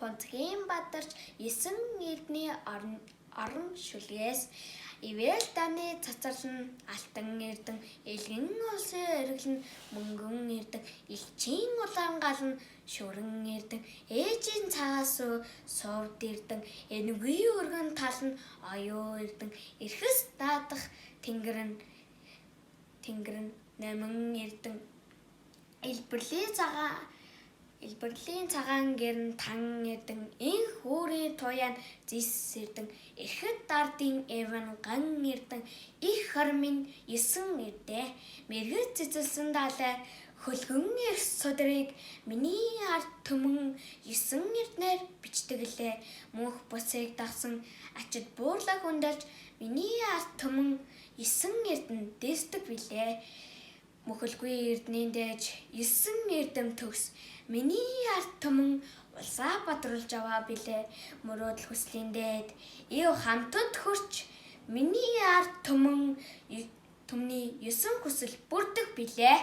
Понцгийн бадарч 9 эрдний орон шүлгээс ивэл даны цацарлан алтан эрдэн элгэн улсын эрэглэн мөнгөн эрдэн элчийн улаан галан шүрэн эрдэн ээжийн цаас сувд эрдэн энэгүй өргөн талн оюу эрдэн эрхэс даадах тэнгэр нь намын эрдэн Илбэрлийн цагаан гэрн тан эрдэн инх өөрийн туяан зис эрдэн эрхэд дардын эвэн ган эрдэн их хормын 9 эрдээ мэргэд цэцэлсэн далай хөлгөн эрс судрыг миний ард төмөн 9 эрднэр бичдэглээ мөнх буцыг дагсан ачид буурлаг хүндэлж миний ард төмөн 9 эрдэн дэсдэг билээ мөхөлгүй эрдний дэж 9 эрдэм төгс миний ард төмөн улсаа бадруулж аваа билээ мөрөөдөл хүслийн дээд ив хамтад хөрч миний ард төмний 9 хүсэл бүрдэх билээ.